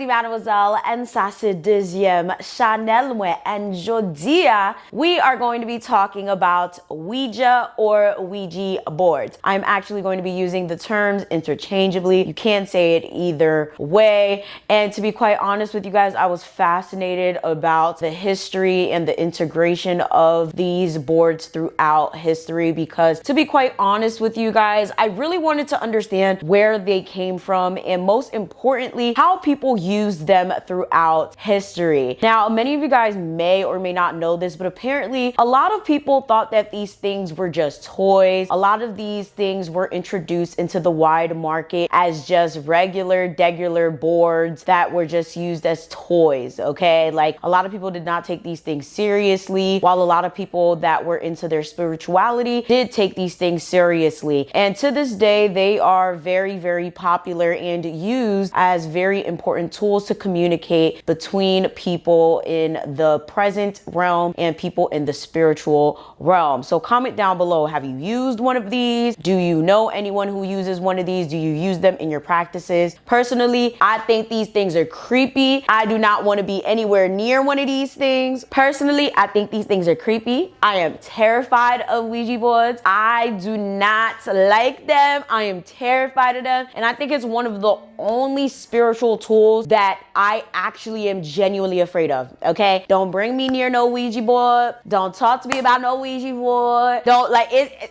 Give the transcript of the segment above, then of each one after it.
dit Mademoiselle and ça c'est deuxième Chanel and Jodia. We are going to be talking about Ouija or Ouija boards. I'm actually going to be using the terms interchangeably. You can't say it either way. And to be quite honest with you guys, I was fascinated about the history and the integration of these boards throughout history because, to be quite honest with you guys, I really wanted to understand where they came from and most importantly, how people used them throughout history. Now, many of you guys may or may not know this, but apparently a lot of people thought that these things were just toys. A lot of these things were introduced into the wide market as just regular, degular boards that were just used as toys, okay? Like, a lot of people did not take these things seriously, while a lot of people that were into their spirituality did take these things seriously. And to this day, they are very, very popular and used as very important tools to communicate between people in the present realm and people in the spiritual realm. So comment down below, have you used one of these? Do you know anyone who uses one of these? Do you use them in your practices? Personally, I think these things are creepy. I do not want to be anywhere near one of these things. Personally, I think these things are creepy. I am terrified of Ouija boards. I do not like them. I am terrified of them. And I think it's one of the only spiritual tools that I actually am genuinely afraid of, okay? Don't bring me near no Ouija board. Don't talk to me about no Ouija board. Don't like it.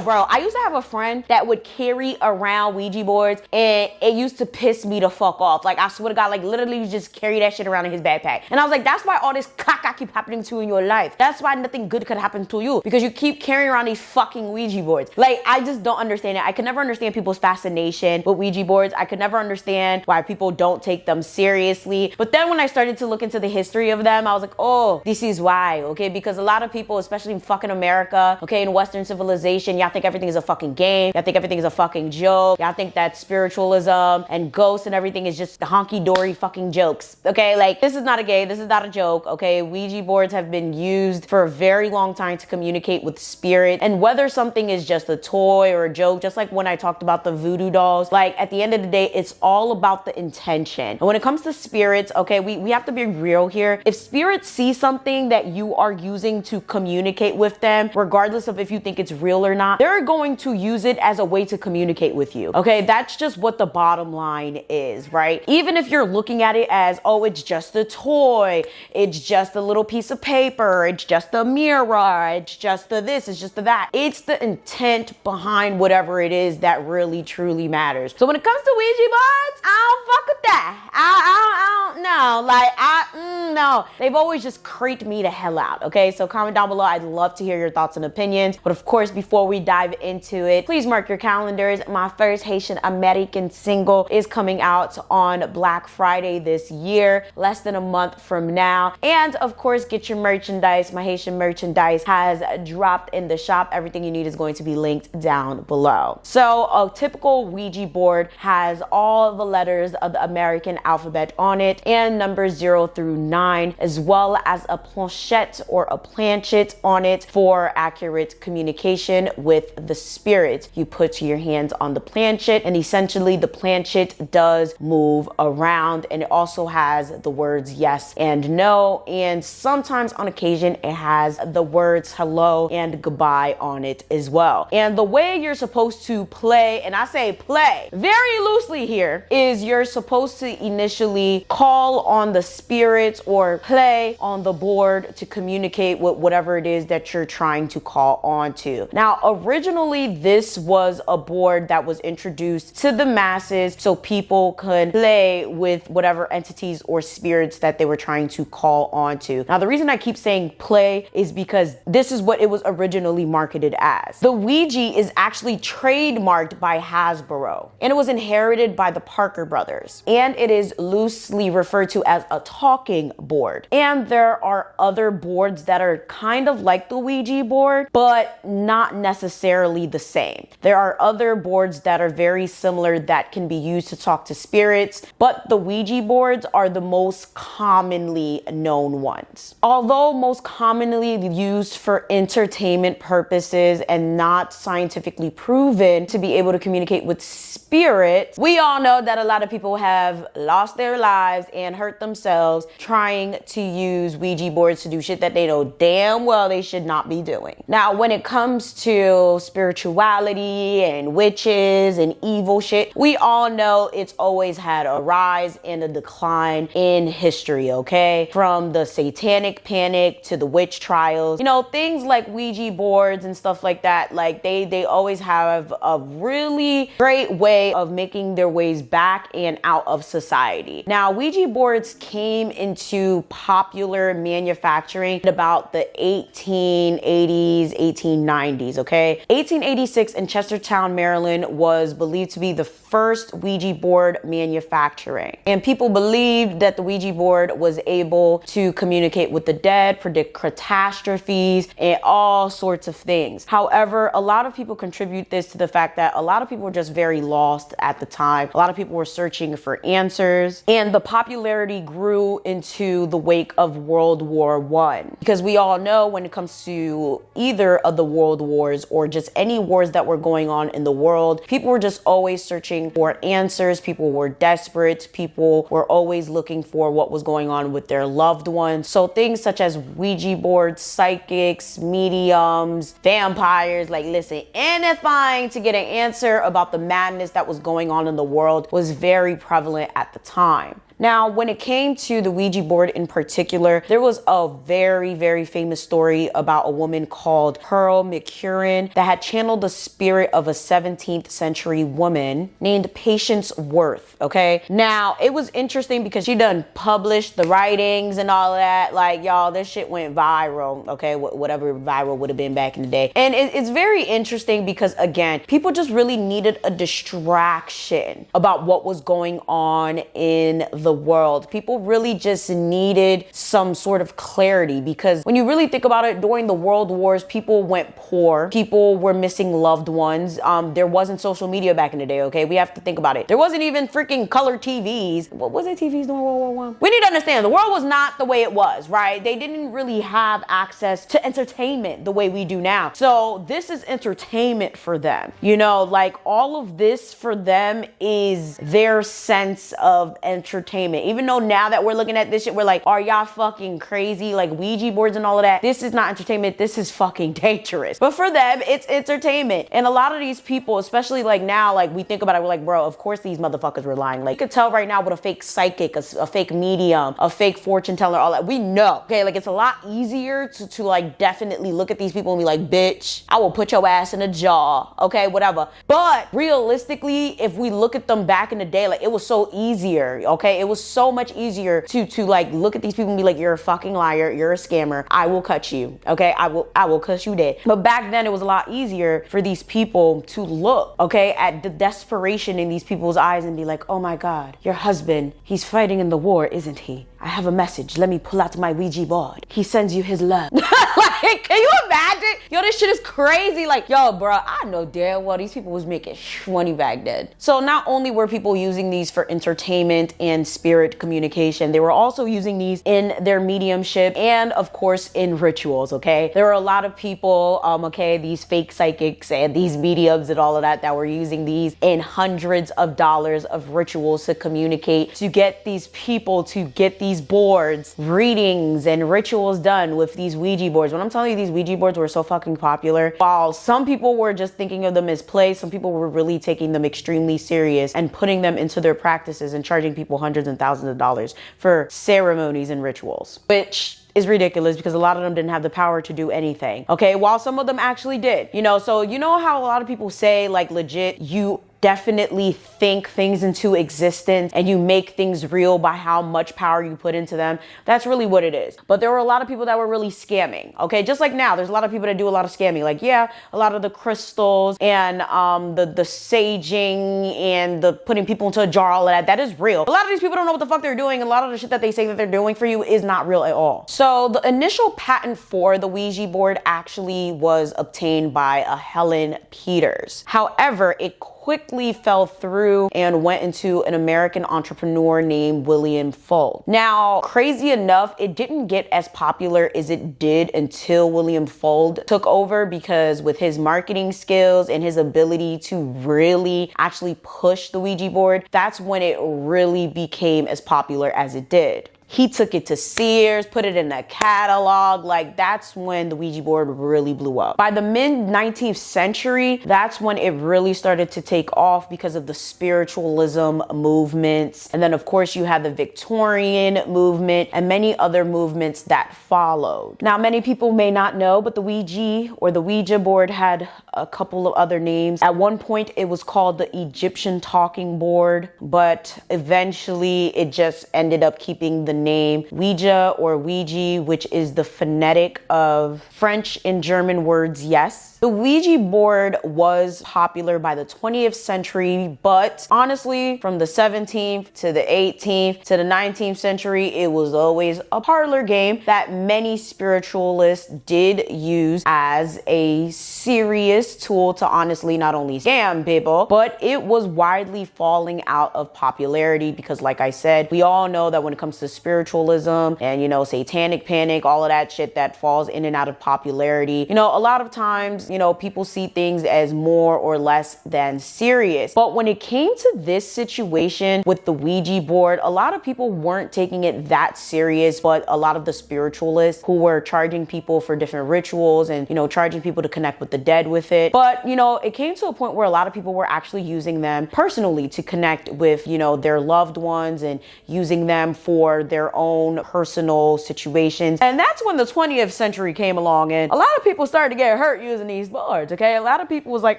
Bro, I used to have a friend that would carry around Ouija boards and it used to piss me the fuck off. Like, I swear to God, like literally you just carry that shit around in his backpack. And I was like, that's why all this caca keep happening to you in your life. That's why nothing good could happen to you, because you keep carrying around these fucking Ouija boards. Like, I just don't understand it. I could never understand people's fascination with Ouija boards. I could never understand why people don't take them seriously. But then when I started to look into the history of them, I was like, oh, this is why, okay? Because a lot of people, especially in fucking America, okay, in Western civilization, y'all think everything is a fucking game. Y'all think everything is a fucking joke. Y'all think that spiritualism and ghosts and everything is just honky-dory fucking jokes, okay? Like, this is not a game. This is not a joke, okay? Ouija boards have been used for a very long time to communicate with spirit. And whether something is just a toy or a joke, just like when I talked about the voodoo dolls, like at the end of the day, it's all about the intention. And when it comes to spirits, okay, we have to be real here. If spirits see something that you are using to communicate with them, regardless of if you think it's real or not, they're going to use it as a way to communicate with you, okay? That's just what the bottom line is, right? Even if you're looking at it as, oh, it's just a toy, it's just a little piece of paper, it's just a mirror, it's just the this, it's just the that. It's the intent behind whatever it is that really truly matters. So when it comes to Ouija boards, I don't fuck with that. I don't know. Like, no. They've always just creeped me the hell out, okay? So comment down below. I'd love to hear your thoughts and opinions. But of course, before we dive into it, please mark your calendars. My first Haitian American single is coming out on Black Friday this year, less than a month from now. And of course, get your merchandise. My Haitian merchandise has dropped in the shop. Everything you need is going to be linked down below. So a typical Ouija board has all the letters of the American alphabet on it and numbers 0 through 9, as well as a planchette or a planchet on it for accurate communication with the spirit. You put your hands on the planchet and essentially the planchet does move around, and it also has the words yes and no, and sometimes on occasion it has the words hello and goodbye on it as well. And the way you're supposed to play, and I say play very loosely here, is you're supposed to initially call on the spirit or play on the board to communicate with whatever it is that you're trying to call on to. Now, originally this was a board that was introduced to the masses so people could play with whatever entities or spirits that they were trying to call on to. Now, the reason I keep saying play is because this is what it was originally marketed as. The Ouija is actually trademarked by Hasbro, and it was inherited by the Parker brothers, and it is loosely referred to as a talking board. And there are other boards that are kind of like the Ouija board, but not necessarily the same. There are other boards that are very similar that can be used to talk to spirits, but the Ouija boards are the most commonly known ones. Although most commonly used for entertainment purposes and not scientifically proven to be able to communicate with spirits, we all know that a lot of people have lost their lives and hurt themselves trying to use Ouija boards to do shit that they know damn well they should not be doing. Now, when it comes to spirituality and witches and evil shit, we all know it's always had a rise and a decline in history, okay? From the satanic panic to the witch trials, you know, things like Ouija boards and stuff like that, like they always have a really great way of making their ways back and out of society. Now, Ouija boards came into popular manufacturing in about the 1880s, 1890s, okay? 1886 in Chestertown, Maryland was believed to be the first Ouija board manufacturing. And people believed that the Ouija board was able to communicate with the dead, predict catastrophes, and all sorts of things. However, a lot of people contribute this to the fact that a lot of people were just very lost at the time. A lot of people were searching for answers, and the popularity grew into the wake of World War I. Because we all know when it comes to either of the world wars or just any wars that were going on in the world, people were just always searching for answers. People were desperate. People were always looking for what was going on with their loved ones. So things such as Ouija boards, psychics, mediums, vampires, like listen, anything to get an answer about the madness that was going on in the world was very prevalent at the time. Now, when it came to the Ouija board in particular, there was a very, very famous story about a woman called Pearl McCurran that had channeled the spirit of a 17th century woman named Patience Worth, okay? Now, it was interesting because she done published the writings and all of that. Like, y'all, this shit went viral, okay? Whatever viral would have been back in the day. And it's very interesting because, again, people just really needed a distraction about what was going on in the world. People really just needed some sort of clarity because when you really think about it, during the world wars, people went poor. People were missing loved ones. There wasn't social media back in the day, okay? We have to think about it. There wasn't even freaking color TVs. What was it TVs during World War I? We need to understand the world was not the way it was, right? They didn't really have access to entertainment the way we do now. So this is entertainment for them. You know, like all of this for them is their sense of entertainment. Even though now that we're looking at this shit, we're like, are y'all fucking crazy? Like Ouija boards and all of that. This is not entertainment. This is fucking dangerous. But for them, it's entertainment. And a lot of these people, especially like now, like we think about it, we're like, bro, of course these motherfuckers were lying. Like you could tell right now with a fake psychic, a fake medium, a fake fortune teller, all that. We know, okay? Like it's a lot easier to like definitely look at these people and be like, bitch, I will put your ass in a jar, okay? Whatever. But realistically, if we look at them back in the day, like it was so easier, okay? It was so much easier to like look at these people and be like, you're a fucking liar, you're a scammer, I will cut you, okay? I will cut you dead. But back then it was a lot easier for these people to look, okay, at the desperation in these people's eyes and be like, oh my God, your husband, he's fighting in the war, isn't he? I have a message. Let me pull out my Ouija board. He sends you his love. Like, can you imagine? Yo, this shit is crazy. Like, yo, bro, I know damn well these people was making money back then. So not only were people using these for entertainment and spirit communication, they were also using these in their mediumship and of course in rituals, okay? There were a lot of people, okay, these fake psychics and these mediums and all of that were using these in hundreds of dollars of rituals to communicate, to get these people to get these boards, readings and rituals done with these Ouija boards. When I'm telling you these Ouija boards were so fucking popular, while some people were just thinking of them as play, some people were really taking them extremely serious and putting them into their practices and charging people hundreds and thousands of dollars for ceremonies and rituals, which is ridiculous because a lot of them didn't have the power to do anything, okay? While some of them actually did, you know? So you know how a lot of people say like legit, you definitely think things into existence and you make things real by how much power you put into them. That's really what it is. But there were a lot of people that were really scamming. Okay, just like now, there's a lot of people that do a lot of scamming. Like, yeah, a lot of the crystals and the saging and the putting people into a jar, all of that is real. A lot of these people don't know what the fuck they're doing. A lot of the shit that they say that they're doing for you is not real at all. So the initial patent for the Ouija board actually was obtained by a Helen Peters. However, it quickly fell through and went into an American entrepreneur named William Fuld. Now, crazy enough, it didn't get as popular as it did until William Fuld took over, because with his marketing skills and his ability to really actually push the Ouija board, that's when it really became as popular as it did. He took it to Sears, put it in a catalog. Like, that's when the Ouija board really blew up. By the mid-19th century, that's when it really started to take off because of the spiritualism movements. And then, of course, you had the Victorian movement and many other movements that followed. Now, many people may not know, but the Ouija or the Ouija board had a couple of other names. At one point, it was called the Egyptian talking board, but eventually it just ended up keeping the name Ouija or Ouija, which is the phonetic of French and German words yes. The Ouija board was popular by the 20th century, but honestly, from the 17th to the 18th to the 19th century, it was always a parlor game that many spiritualists did use as a serious tool to honestly not only scam people, but it was widely falling out of popularity because, like I said, we all know that when it comes to spiritualism and, you know, satanic panic, all of that shit that falls in and out of popularity, you know, a lot of times, you know, people see things as more or less than serious. But when it came to this situation with the Ouija board, a lot of people weren't taking it that serious, but a lot of the spiritualists who were charging people for different rituals and, you know, charging people to connect with the dead with it. But, you know, it came to a point where a lot of people were actually using them personally to connect with, you know, their loved ones and using them for their own personal situations. And that's when the 20th century came along and a lot of people started to get hurt using these boards, okay? A lot of people was like,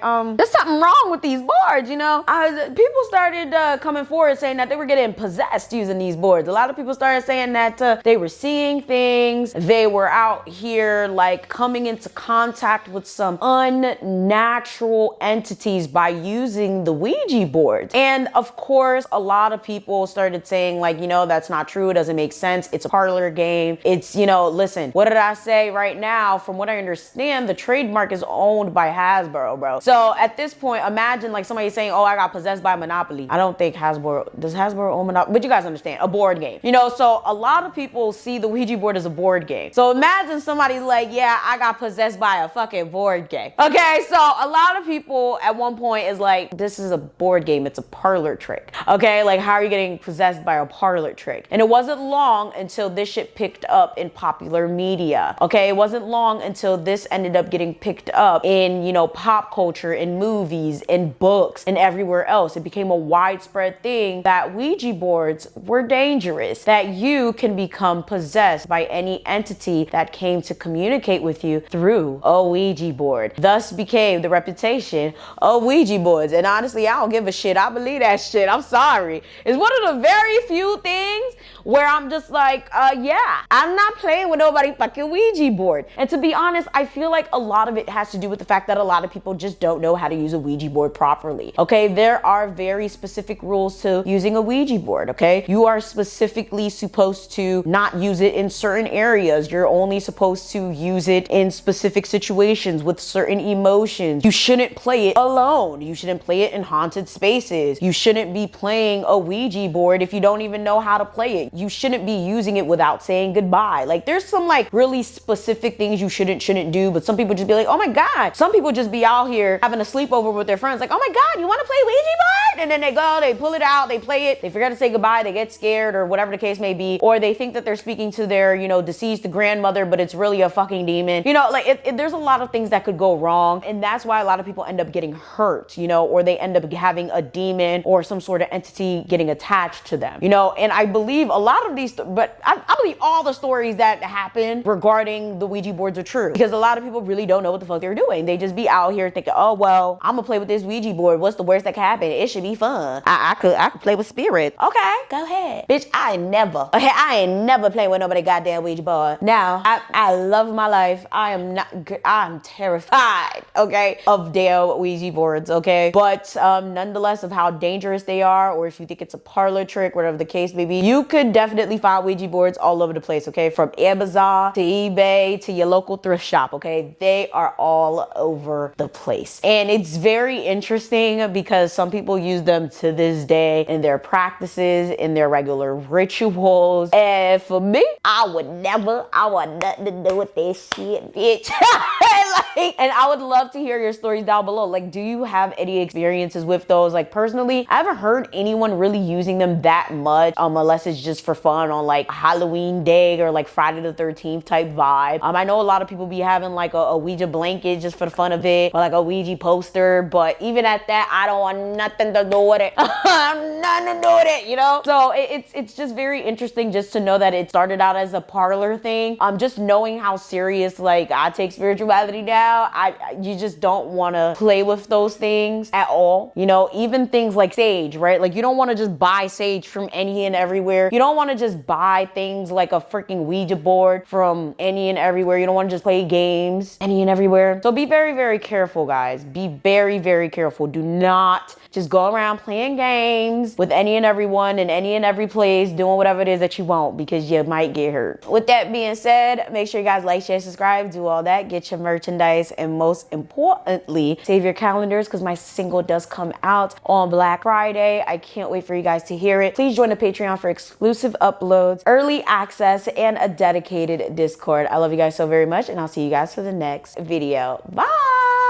there's something wrong with these boards, you know? People started coming forward saying that they were getting possessed using these boards. A lot of people started saying that they were seeing things. They were out here like coming into contact with some unnatural entities by using the Ouija boards. And of course, a lot of people started saying like, you know, that's not true. It doesn't make sense. It's a parlor game. It's, you know, listen, what did I say right now? From what I understand, the trademark is owned by Hasbro, bro. So at this point, imagine like somebody saying, oh, I got possessed by Monopoly. I don't think does Hasbro own Monopoly? But you guys understand, a board game. You know, so a lot of people see the Ouija board as a board game. So imagine somebody's like, yeah, I got possessed by a fucking board game. Okay, so a lot of people at one point is like, this is a board game. It's a parlor trick. Okay, like how are you getting possessed by a parlor trick? And it wasn't long until this shit picked up in popular media. Okay, it wasn't long until this ended up getting picked up in, you know, pop culture, in movies, in books, and everywhere else. It became a widespread thing that Ouija boards were dangerous, that you can become possessed by any entity that came to communicate with you through a Ouija board. Thus became the reputation of Ouija boards. And honestly, I don't give a shit. I believe that shit. I'm sorry. It's one of the very few things where I'm just like, yeah, I'm not playing with nobody fucking Ouija board. And to be honest, I feel like a lot of it has to do with the fact that a lot of people just don't know how to use a Ouija board properly. Okay, there are very specific rules to using a Ouija board, okay? You are specifically supposed to not use it in certain areas. You're only supposed to use it in specific situations with certain emotions. You shouldn't play it alone. You shouldn't play it in haunted spaces. You shouldn't be playing a Ouija board if you don't even know how to play it. You shouldn't be using it without saying goodbye. Like there's some like really specific things you shouldn't do, but some people just be like, oh my God. Some people just be out here having a sleepover with their friends like, oh my God, you want to play Ouija board? And then they go, they pull it out, they play it, they forget to say goodbye, they get scared or whatever the case may be, or they think that they're speaking to their, you know, deceased grandmother, but it's really a fucking demon. You know, like there's a lot of things that could go wrong, and that's why a lot of people end up getting hurt, you know, or they end up having a demon or some sort of entity getting attached to them, you know. And I believe a lot of these, but I believe all the stories that happen regarding the Ouija boards are true, because a lot of people really don't know what the fuck what they're doing. They just be out here thinking, oh, well, I'm gonna play with this Ouija board. What's the worst that can happen? It should be fun. I could play with spirits. Okay, go ahead. Bitch, I ain't never playing with nobody goddamn Ouija board. Now, I love my life. I'm terrified, okay, of damn Ouija boards, okay? But nonetheless, of how dangerous they are, or if you think it's a parlor trick, whatever the case may be, you could definitely find Ouija boards all over the place, okay? From Amazon to eBay to your local thrift shop, okay? They are all over the place. And it's very interesting because some people use them to this day in their practices, in their regular rituals. And for me, I want nothing to do with this shit, bitch. And I would love to hear your stories down below. Like, do you have any experiences with those? Like, personally, I haven't heard anyone really using them that much, unless it's just for fun on like Halloween day or like Friday the 13th type vibe. I know a lot of people be having like a Ouija blanket just for the fun of it, or like a Ouija poster, but even at that, I don't want nothing to do with it. Nothing to do with it, you know? So it's just very interesting just to know that it started out as a parlor thing. Just knowing how serious like I take spirituality now, you just don't want to play with those things at all. You know, even things like sage, right? Like, you don't want to just buy sage from any and everywhere. You don't want to just buy things like a freaking Ouija board from any and everywhere. You don't want to just play games any and everywhere. So be very, very careful, guys. Be very, very careful. Do not just go around playing games with any and everyone in any and every place, doing whatever it is that you want, because you might get hurt. With that being said, make sure you guys like, share, subscribe, do all that, get your merchandise, and most importantly, save your calendars, because my single does come out on Black Friday. I can't wait for you guys to hear it. Please join the Patreon for exclusive uploads, early access, and a dedicated Discord. I love you guys so very much, and I'll see you guys for the next video. Bye!